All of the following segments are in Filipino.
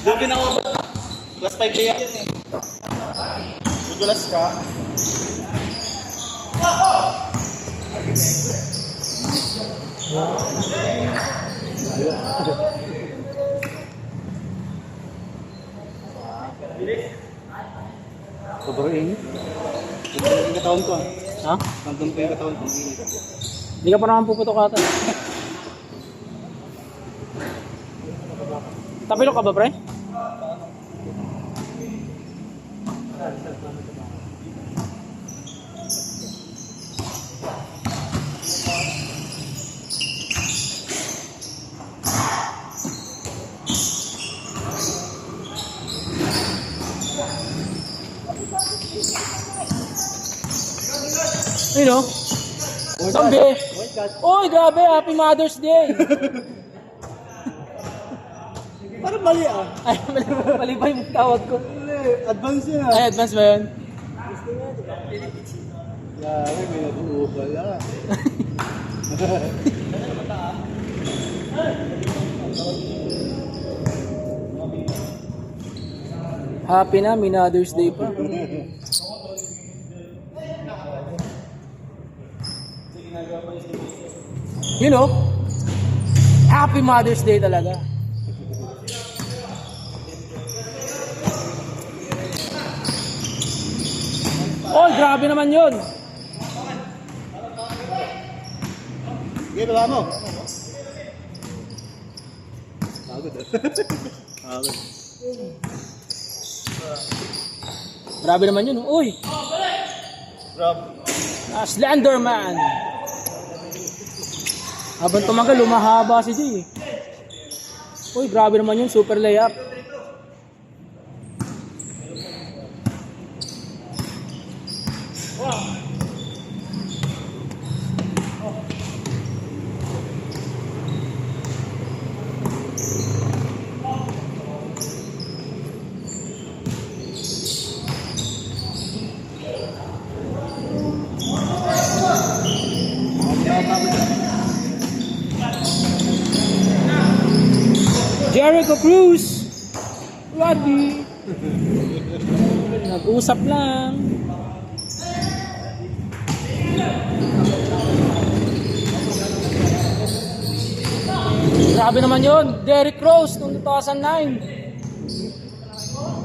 Doon ako. Plus 5 day yan eh. Magulas ka. Sobrang init. Sobrang yung katawan ko ah. Ha? Nandun ko yung katawan ko. Hindi ka pa naman puputok ata. Tapilok ka ba, pre? Ayun o. Zombie! Uy, grabe! Happy Mother's Day! Parang mali ah. Ay, mali ba yung tawag ko? Advance yun Ay, ah. advance ba yun? Yari, may nabuo pala. Happy na, Mother's Day pa. You know, Happy Mother's Day talaga. Oy, grabe naman yun. Sige, bala mo. Pagod ah. Pagod. Grabe naman yun. Uy, Rob. Slenderman. Habang tumagal, lumahaba si Jay. Uy, grabe naman yun. Super layup. Jericho Cruz. Roddy. Nag-usap lang. Grabe naman yun. Derrick Rose noong 2009.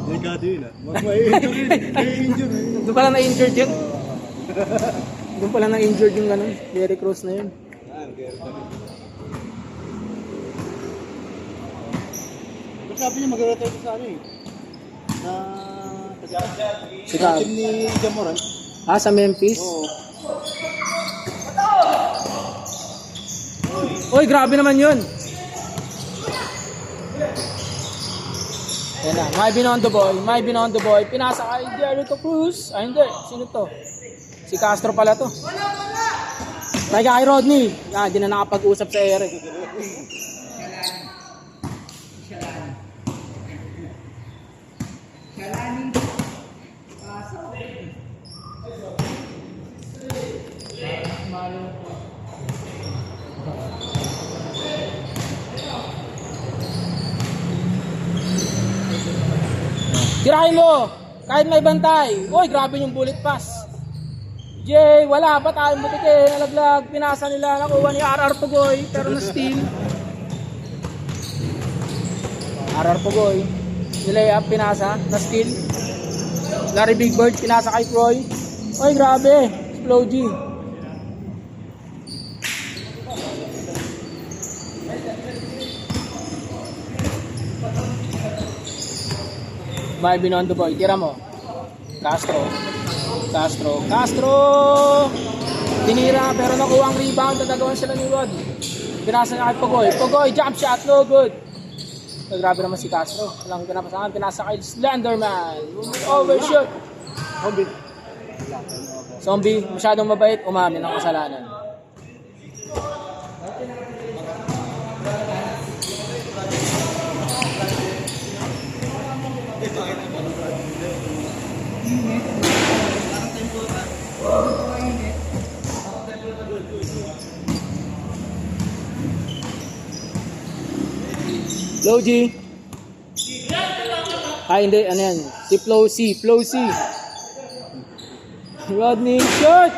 Delikado yun ah. May-injure. Doon pala na-injured yun. Doon pala na-injured yung ano, Derrick Rose na yun. Sabi niya mag-retire sa ano eh. Na... Sika. Team ni Jamoran. Ah, sa Memphis? Oo. Uy, grabe naman yun. Yan na, may binondo boy. Pinasa kay Jericho Cruz. Ay hindi, sino to? Si Castro pala to. May kay Rodney. Yan, di na nakapag-usap sa ere. Tirahin mo! Kahit may bantay! Uy, grabe yung bullet pass! Jay, wala pa tayong butike. Nalaglag, pinasa nila, nakuha ni RR Pugoy, pero na-steal. RR Pugoy, nilay-up, pinasa, na-steal. Larry Big Bird, pinasa kay Troy. Uy, grabe! Explode. May binondo boy, tira mo. Castro. Tinira pero nakuha ang rebound, tatagawan sila ni Rod. Pinasa niya kay Pugoy. Pugoy, jump shot, no good. So, grabe naman si Castro. Walang pinapasangan, pinasa kay Slenderman. Overshoot. Zombie, masyadong mabait, umamin ng kasalanan. Low G. Ay, hindi. Ano yan? Si Flow C. Flow C. Rodney, shot!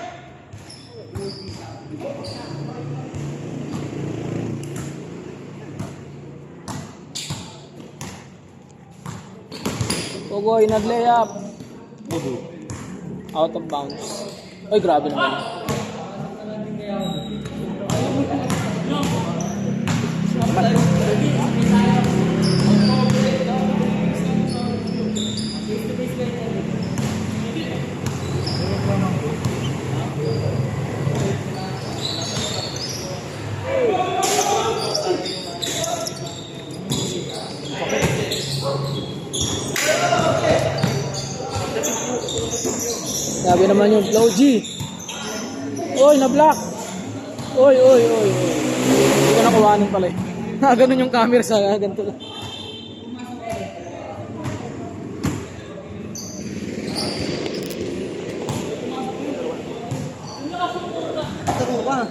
Pogoy, nag-layup. Out of bounds. Ay, grabe naman. Grabe naman yung Flow G. Oy, na-block. Oy. Hindi ko nakuhanin pala eh. Ganun yung camera sa ganito. Taro ka.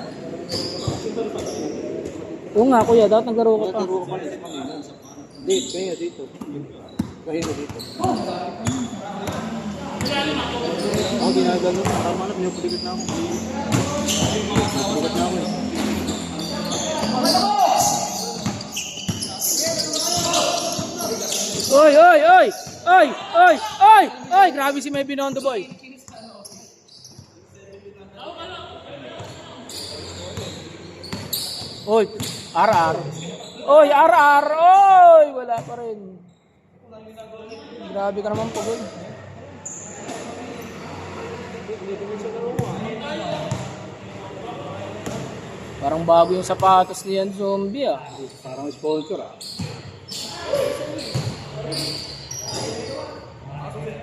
Oo nga kuya, dapat naglaro ka pa. Taro ka pala sa kanina. Dito, kaya dito. Kaya dito. Ako ginagano. Tama na, pinupulikat na ako. Pinupulikat na ako eh. Oy! Grabe si May Binondo boy. Oy, RR. Oy, RR. Oy, wala pa rin. Grabe ka naman po, boy. Parang bago yung sapatos niyan, zombie ah. Parang sponsor ah.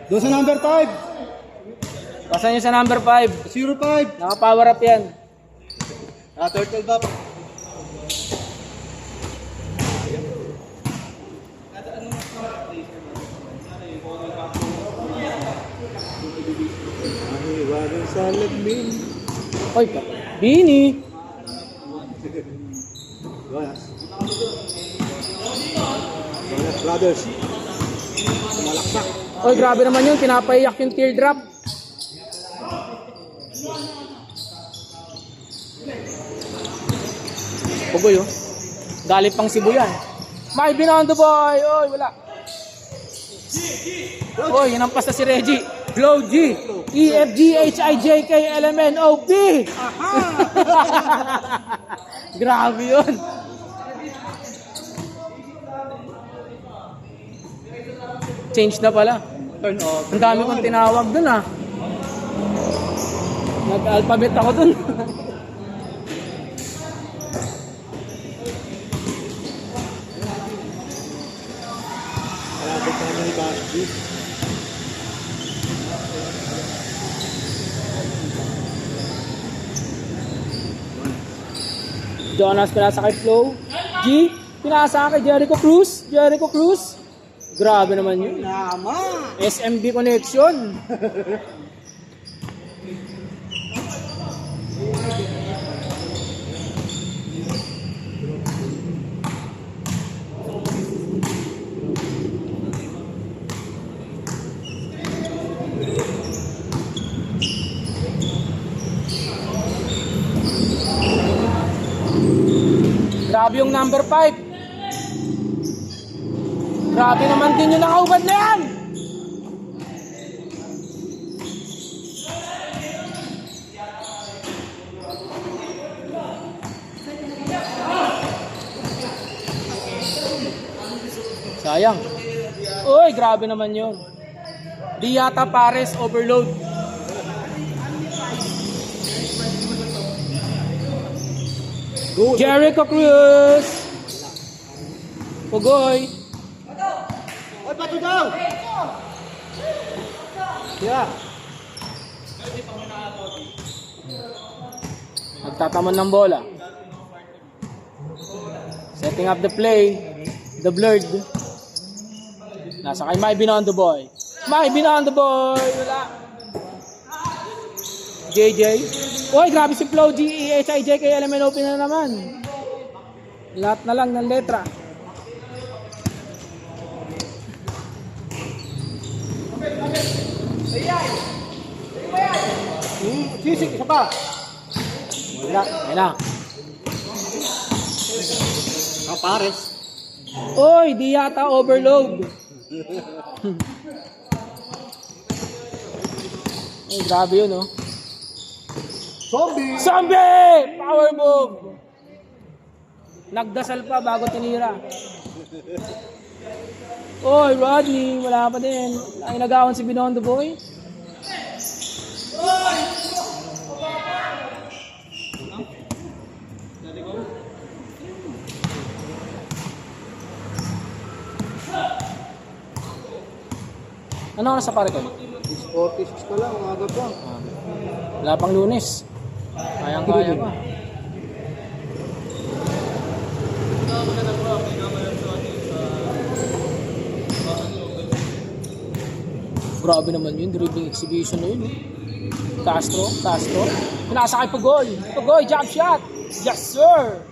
Doon sa number 5. Pasan niyo sa number 5. 05. Naka-power up yan. Turtle up. Ay, sa lagbin. Oy, Bini. Brothers. Malaksak. Oy, grabe naman yun. Pinapaiyak yung teardrop. Pugoy, oh. Galit pang Cebu yan. May Binondo boy. Oy, wala. Oy, hinampas na si Reggie. Flow G. E, F, G, H, I, J, K, L, M, N, O, P. Grabe yun. Change na pala. Turn off. Ang dami kong tinawag dun ah. Nag-alphabet ako dun. Malapit na naman ni Basti. Jonas pinasa kay Flow. G, pinasa kay Jericho Cruz. Jericho Cruz. Grabe naman yun. Nama! SMB connection. Grabe yung number 5. Grabe naman din yung nakaubad na yan. Sayang. Uy, grabe naman yun. Di yata pares overload. Jericho Cruz. Pugoy. Oy, pato daw! Yeah. Nagtatamon ng bola. Setting up the play. The blurred. Nasa kay May Binondo boy. May Binondo boy. Wala. JJ. Uy, grabe si Flow G, E, H, I, J, K, L, M, N, O, P na naman. Lahat na lang ng letra. Sisig, isa pa. Wala. Ayan na. Pares. Oy, di yata overload. Ay, grabe yun, oh. Zombie. Zombie! Power move! Nagdasal pa bago tinira. Oy, Rodney, wala pa din. Ay, nagawan si Binondo Boy. Ano oras sa pare ko? 46 pa lang, aga pa. Wala pang Lunes. Kayang-kaya pa. Grabe naman yun, dribbling exhibition na yun. Castro. Pinasa kay Pugoy. Pugoy, jump shot. Yes, sir.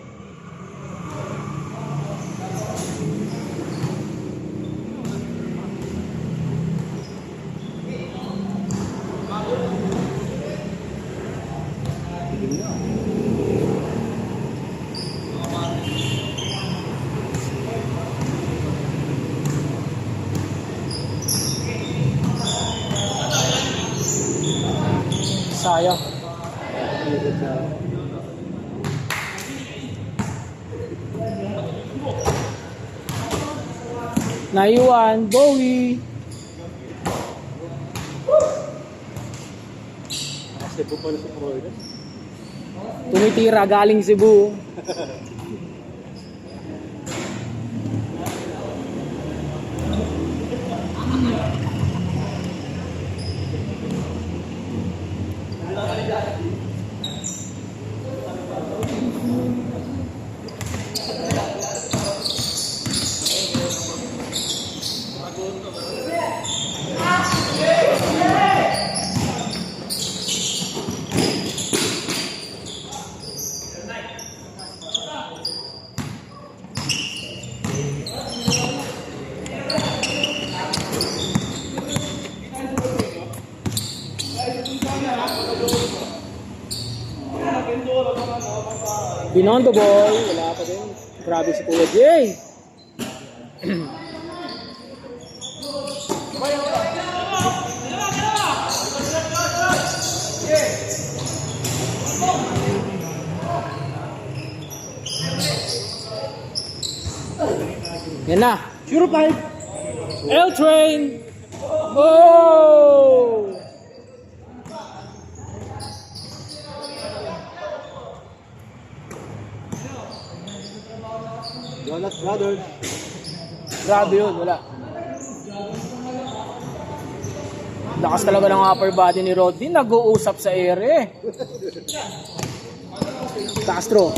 Sayang. Naiwan, Bowie. Cebu pala sa Florida. Tumitira galing Cebu. Binondo Boy, wala pa din. Grabe si Kuya Jay. Yan na. Sure 5. L-Train. Oh! Jonas Brothers. Grabe yun, wala. Lakas talaga ng upper body ni Rodney. Nag-uusap sa ere. Castro.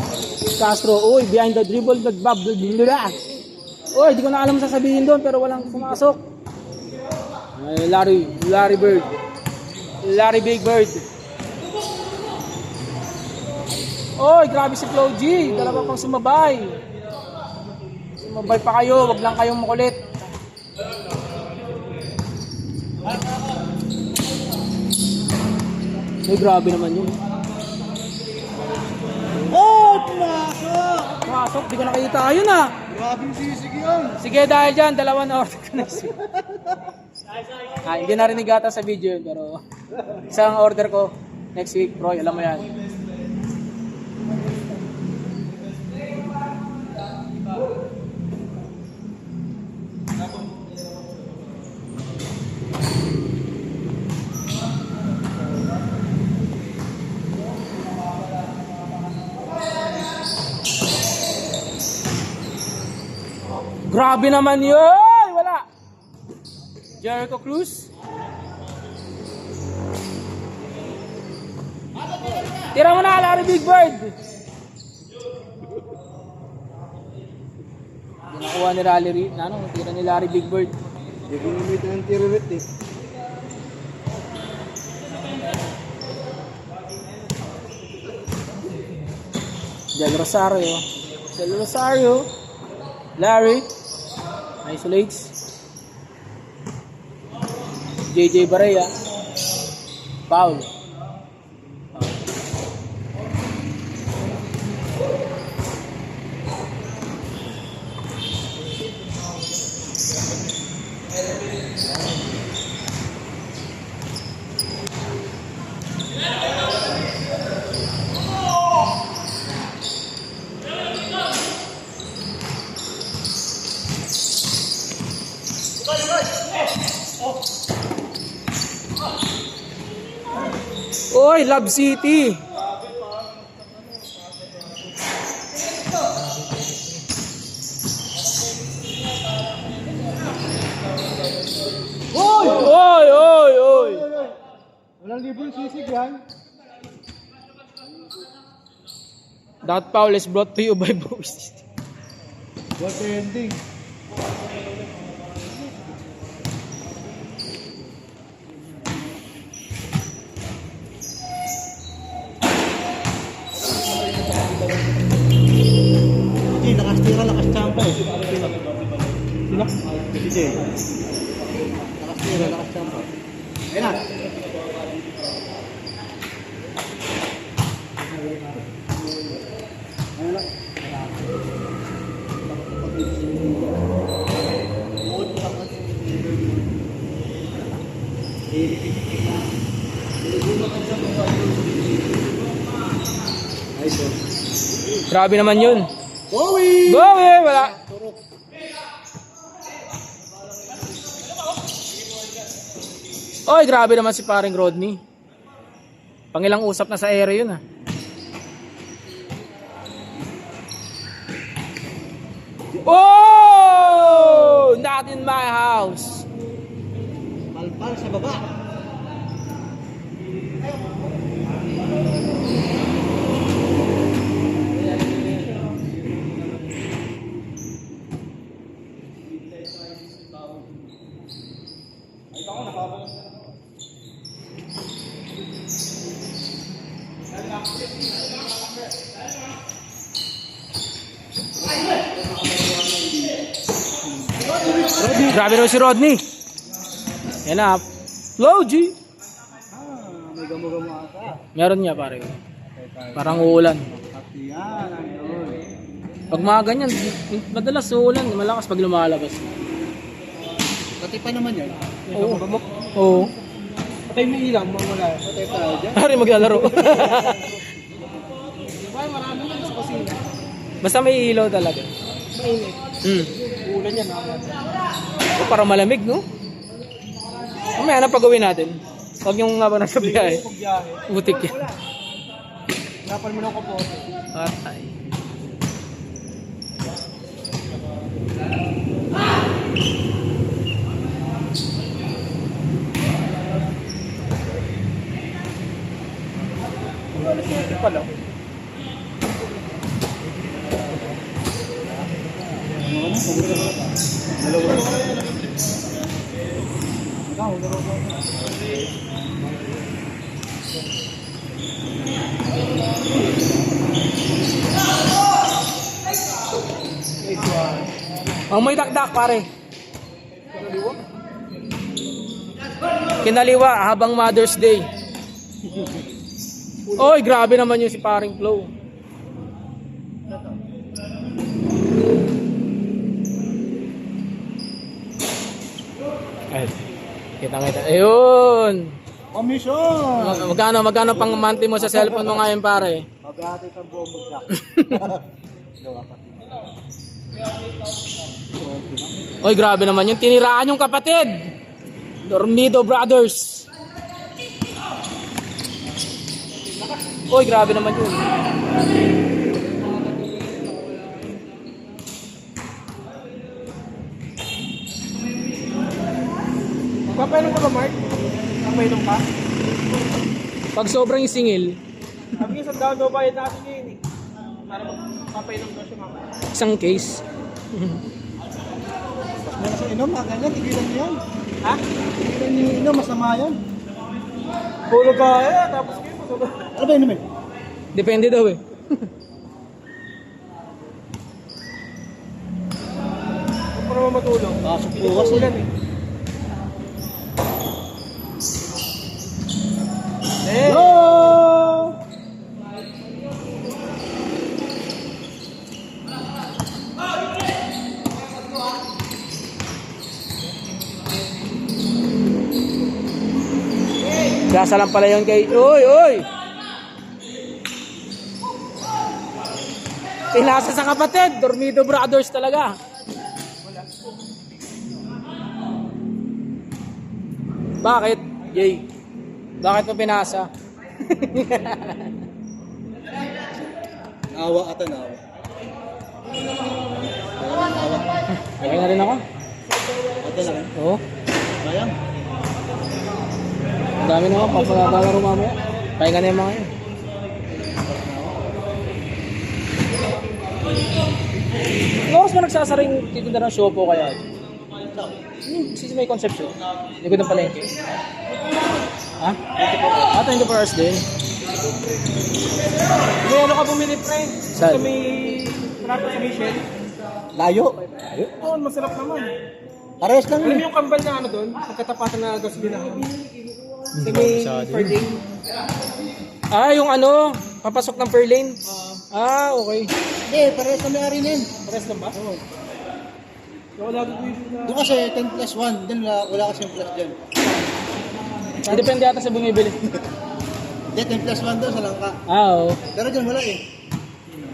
Uy, behind the dribble, nagbabla. Uy, di ko na alam sasabihin doon, pero walang pumasok. Ay, Larry Bird. Larry Big Bird. Uy, grabe si Flo G. Dalawa pang sumabay. Sumabay pa kayo, wag lang kayong makulit. Ay, grabe naman yun. Oh, pumasok! Pumasok, di ko nakita. Ayun ah. Grabe yung sisig yun. Sige, dahil dyan, dalawa na order ko next week. Hindi narinig ata sa video yun, pero isang order ko next week, bro. Alam mo yan. Grabe naman yun! Wala! Jericho Cruz. Tira mo na, Larry Big Bird! Hindi nakuha ni Larry. Tira ni Larry Big Bird. Hindi ko namitin ng tiririt eh. Del Rosario. Larry. Isolates. JJ Barea. Foul. Oy, Love City. Oy, oy, oy, oy. Walang libong sisig yan. That foul is brought to you by Boss. What ending? Hindi, nakastira, nakastrampa eh. Sino? Si Jay. Nakastira, nakastrampa. Ayun na. Ayun na. Grabe naman yun. Bowie! Bowie, wala. Oy, grabe naman si paring Rodney. Pangilang usap na sa ere yun ah. Oh! Not in my house. Palpal sa baba. Grabe naman si Rodney. Yan na. Low G. May gamo-gamo ata. Meron niya pare. Parang uulan. At yan, ayun. Pag mga ganyan, madalas uulan. Malakas pag lumalabas. Pati pa naman yan. Oo. Oo. Patay mo ilang, mawala. Patay tayo dyan. Pare maglalaro. Ay, marami yan sa kusina. Basta may ilaw talaga. Mainit. Ulan yan, O, parang malamig, no? Mamaya na pag-uwi natin. Huwag yung nga ba nasa biyahe. Pagbiyahe. Butik yan. Napal mo ng kapote. Patay. Ito pala. Ang may dakdak pare. Kinaliwa habang Mother's Day. Oy, grabe naman yung si paring Flow. Ay, kita. Ayun. Commission! Magkano pang monthly mo sa cellphone mo ngayon pare? Pag-ati ang buong bagsak. Gawa pa. Oy, grabe naman yung tiniraan yung kapatid. Dormido Brothers. Oy, grabe naman yun. Papainom ka ba, Mark? Papainom ka? Pag sobrang singil, Sabi niya, saan daw bayad natin yun eh. Para magpapainom daw siya mamaya. isang case. Meron sa inom, mga ganyan, tigilan niyo yan. Ha? Tigilan niyo yung inom, masama yan. Puro ka tapos kayo masama. Ano ba inom eh? Depende daw eh. Para naman matulog. Pasok bukas ulan eh. Hello! Gasa lang pala yun kay... Uy, uy! Pinasa sa kapatid. Dormido Brothers talaga. Bakit? Jay. Bakit mo pinasa? Awa ata na. Okay na rin ako. Ata lang. Oo. Sayang. Ang dami na ako. Papalalaro mamaya. Pahinga na yung mga yun. Ano oras mo nagsasaring titinda ng siopo kaya? Sisi may conception. Likod ng palengke. Ha? 24 hours din. May ano ka bumili, friend? Saan? Sa may traffic sa Mission. Layo. Oo, masarap naman. Pares lang Alam yun. mo yung kambal na ano doon? Pagkatapatan na gasolina. Sa may Ferding. Ah, yung ano, papasok ng Fairlane. Ah, okay. Hindi, pares na may-ari na yun. Pares lang ba? Oo. Wala ko yung Doon kasi 10 plus 1. Doon wala kasi yung plus dyan. Depende ata sa bumibili. Hindi, 10 plus 1 doon sa langka. Ah, oo. Pero dyan wala eh.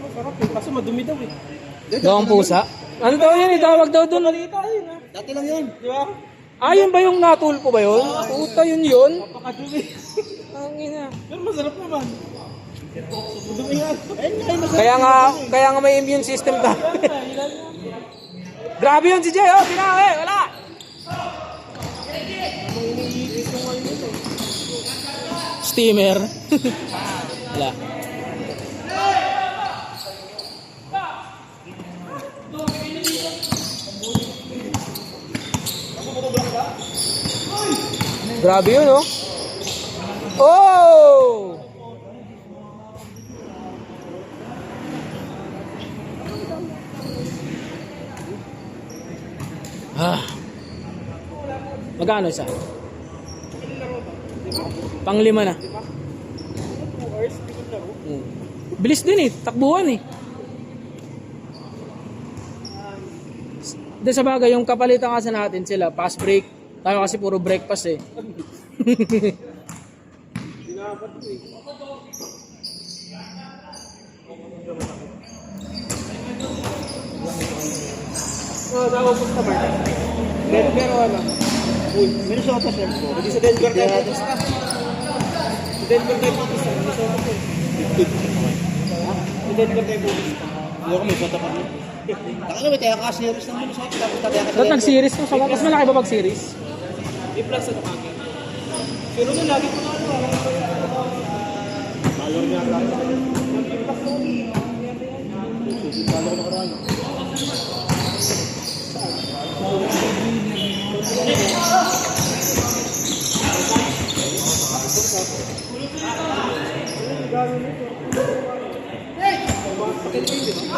masarap eh. Kaso madumi daw eh. Dito, Gawang pusa. Ano daw yun? Itawag daw doon. Malita yun ah. Dati lang yun. Di ba? Ah, yun ba yung natulpo ba yun? Puta yun yun. Napakadumi. Ang ina. Pero masarap naman. Madumi nga. masarap. Kaya nga may immune system tayo. Ilan na. Grabe yun si Jay, oh, pinawi, wala. Steamer. Wala. Grabe yun, oh. Oh! Ah. Magkano isa? Pang-5 na. Bilis din eh, takbuhan eh. Sa bagay, yung kapalitan kasi natin sila, pass break. Tayo kasi puro break pass eh. Nakapos na ba? Denver o ano? Minnesota Sempo. Hindi sa Denver tayo pupunta. Sa Denver tayo pupunta. Minnesota po. Sa Denver tayo pupunta. Hindi ako may bata pa rin. Taka may kaya ka-series ng Minnesota. Tapos tataya ka sa Ba't nag-series mo? Mas malaki ba mag-series? I-plus sa Takagi. Pero na lagi ko na ano. Valor niya ang lahat. Valor na karami.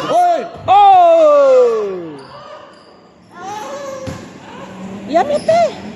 Oy! Oh! Yummy pe!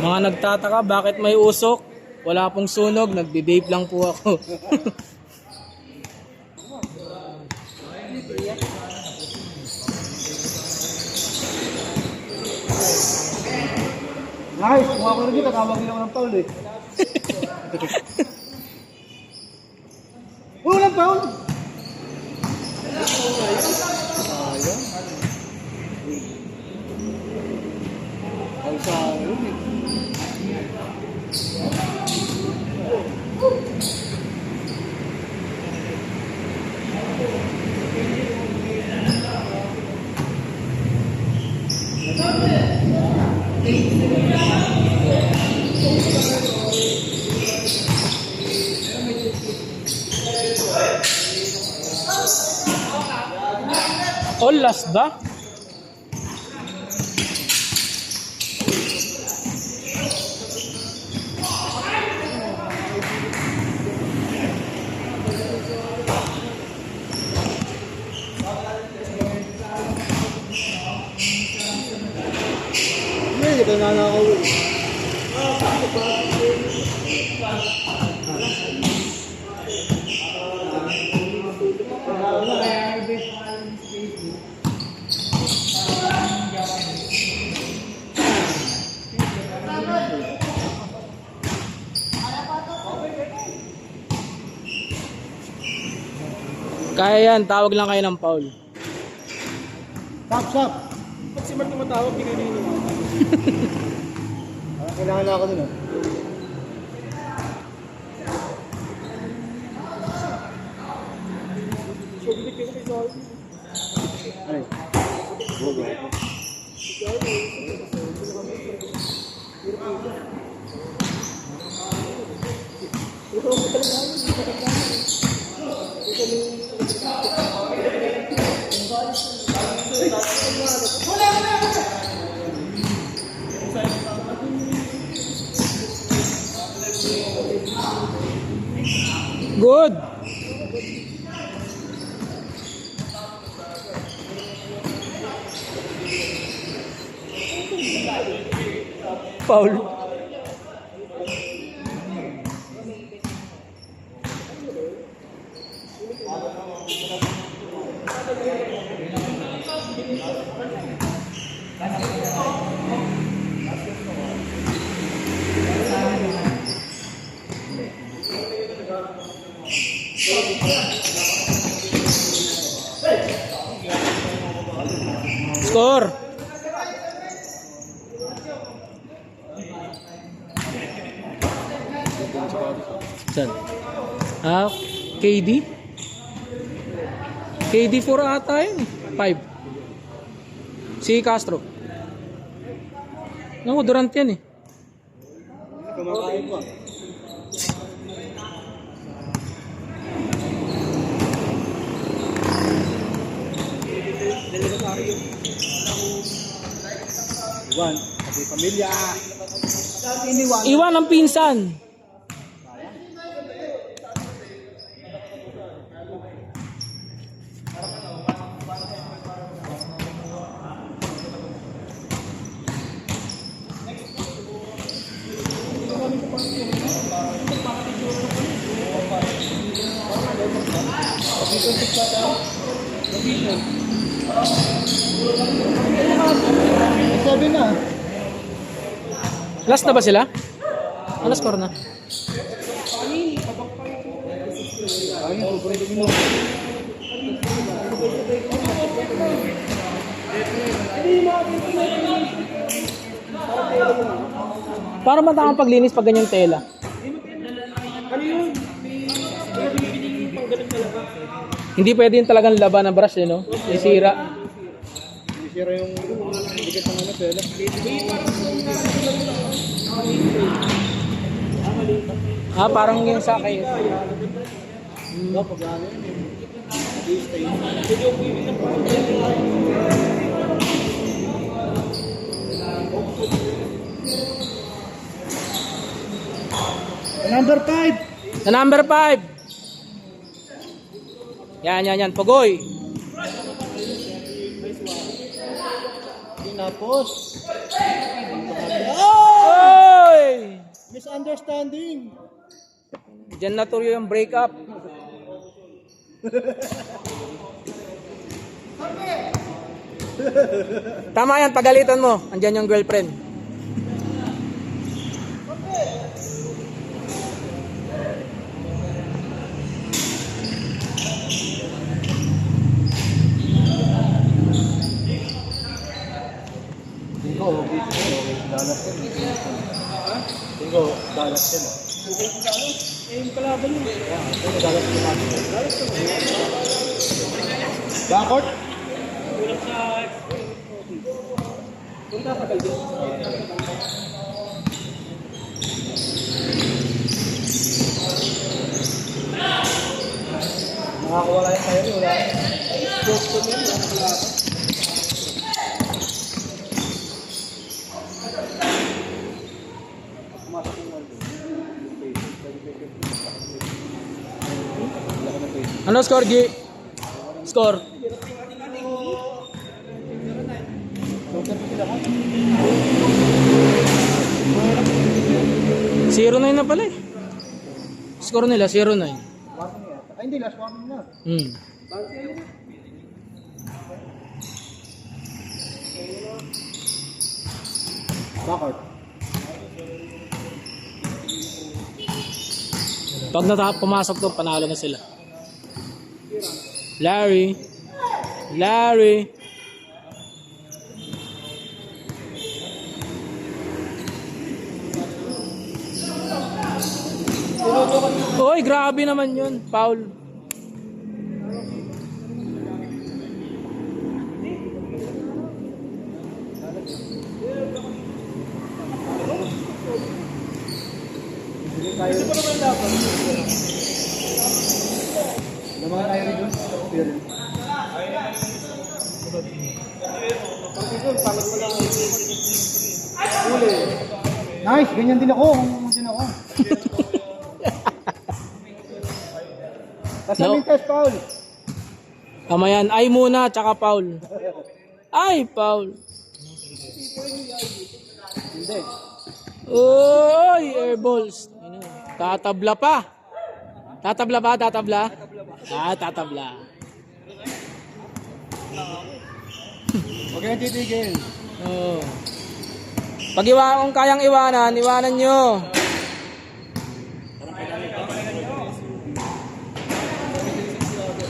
Mga nagtataka bakit may usok? Wala pong sunog, nagbe-vape lang po ako. Nice! Kuha ko rin dito. Tawag nila ko ng Paul eh. Walang Paul! Sayang. Ang sayang eh. Lasda? Hindi ka nanakaw. Kaya yan, tawag lang kayo ng foul. Stop. Pag si Mark tumatawag, di kayo niniwala. Kailangan na ako dun ah. So, bilik kayo kay Joel. Ay. Good. Foul. Score. Saan? KD? KD 4 ata yun. 5. Si Castro. Naku, Durant yan eh. Kumakain ko ah. Iwan, kasi pamilya. Iwan ang pinsan. Sabi na. Last na ba sila? Ano score na? Para matang paglinis pag ganyang tela. Ano yun? Kaya binibigyan pang ganun talaga. Hindi pwede yung talagang laban ng brush eh, no? Isira. Sira yung dikit ng ano, tela. Parang yung sa akin. Pag ano yun, Number 5. Sa number 5. Yan. Pogoy. Tinapos. Oy! Misunderstanding. Diyan na tuloy yung breakup. Tama yan, pagalitan mo. Andyan yung girlfriend. Tingko, dalat din. Yung kalaban yun. Dalat din. Bakot? Kulang sa... Kung tatagal din. Nakakawala yung tayo. Wala. Post ko din. Ano score, G? Score. Zero 9 na pala eh. Score nila, 0-9. Ay, hindi, last warning na. Bakit? Pag pumasok to, panalo na sila. Larry. Larry. Oy, grabe naman yun. Foul. Naman tayo rin doon. Nice, ganyan din ako. Ganyan din ako. Kasamin test, Paul. Kamayan, ay muna, tsaka foul. Ay, foul. Hindi. Oy, airballs. Tatabla pa. Tatabla pa, tatabla. Ah, tatabla. Huwag kayong titigil. Oh. Pag kung kayang iwanan, iwanan nyo.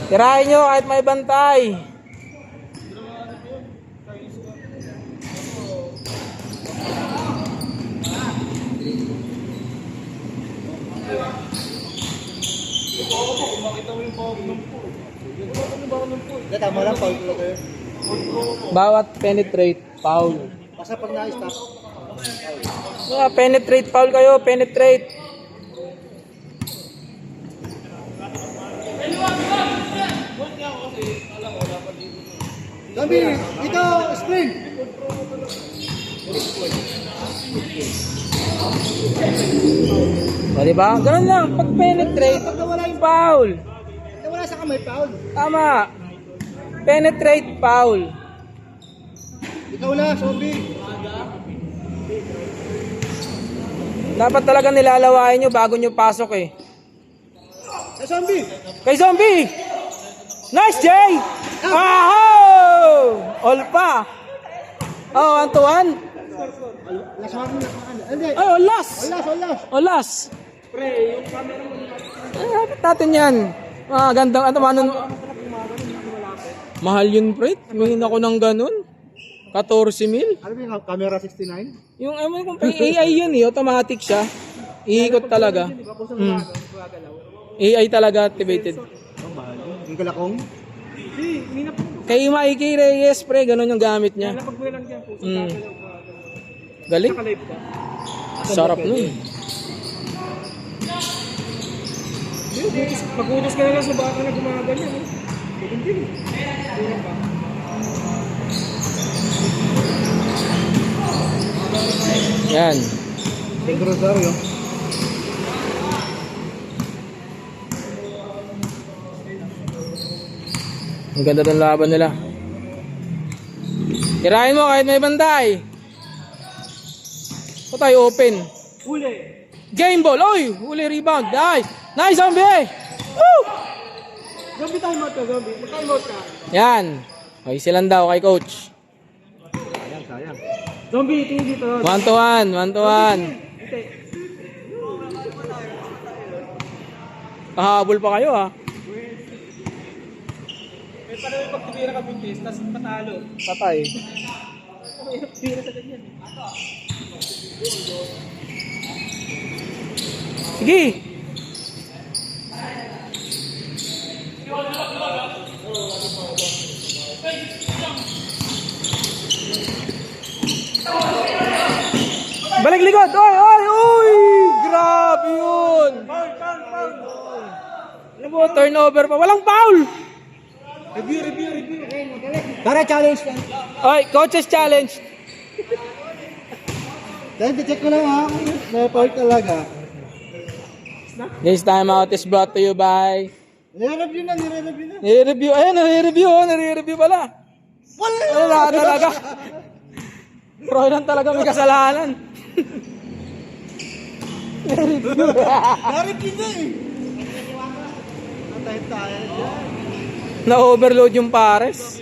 Tirahin nyo kahit may bantay. Hindi, tama lang, Paul. Bawat penetrate, foul. Basta pag na-stop. Penetrate, foul kayo, penetrate. Gabi, ito, sprint. O, diba? Ganun lang, pag penetrate, foul. Wala sa kamay, Paul. Tama. Penetrate, foul. Ikaw na, zombie. Dapat talaga nilalawain nyo bago nyo pasok eh. Sa zombie. Kay Zombie! Nice, Jay! Aho! All pa! Oh, 1-1. Last one, hindi. Ay, olas! Olas. Olas! Pre, yung camera mo. Ay, dapat natin yan. Gandang, mahal yun, pre. Tumingin ako ng ganun. 14,000. Ano ba yung camera 69? Yung kung AI yun eh, automatic siya. Iikot talaga. AI talaga activated. Ang bahal. Yung galakong? Kay Mikey Reyes, pre, ganun yung gamit niya. Galing. Sarap nun. Mag-utos ka na lang sa baka na gumaganyan. Hindi. Yan. Pedro Rosario. Ang ganda ng laban nila. Tirahin mo kahit may bantay. O tayo open. Huli. Game ball. Oy, huli rebound. Nice. Nice, Zombie. Woo! Zombie time out ka, zombie. Mag-time out ka. Yan. Okay, silang daw kay coach. Sayang. Zombie, tingin dito. 1-1. 1-1. Kahabol pa kayo ha. May panahon pag tumira ka buntis, tapos patalo. Patay. May tira sa ganyan. Sige. Balik likod. Oy, oy, oy. Grabe yun. Ano mo, turnover pa. Walang foul. Review. Tara, challenge ka. Oy, coaches challenge. Dahil check ko lang ha. May fault talaga. This time out is brought to you by Nire-review na, nire-review na. Nire-review. Ayan, nire-review pala. Wala talaga. Roylan talaga may kasalanan. Nire-review. Nire-review na eh. Tayo dyan. Na-overload yung pares.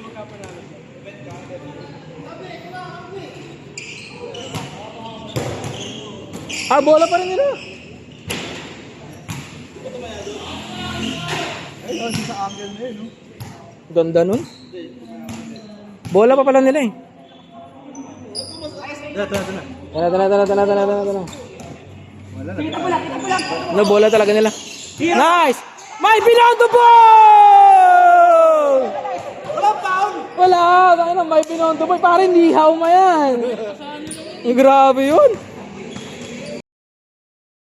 Bola pa rin nila. Ayun, sa angle na yun, no? Ganda nun. Bola pa pala nila eh. Tara. No, bola talaga nila. Nice! May binondo ball! Wala foul! Wala! May binondo ball. Parang lihaw ma yan. Grabe yun.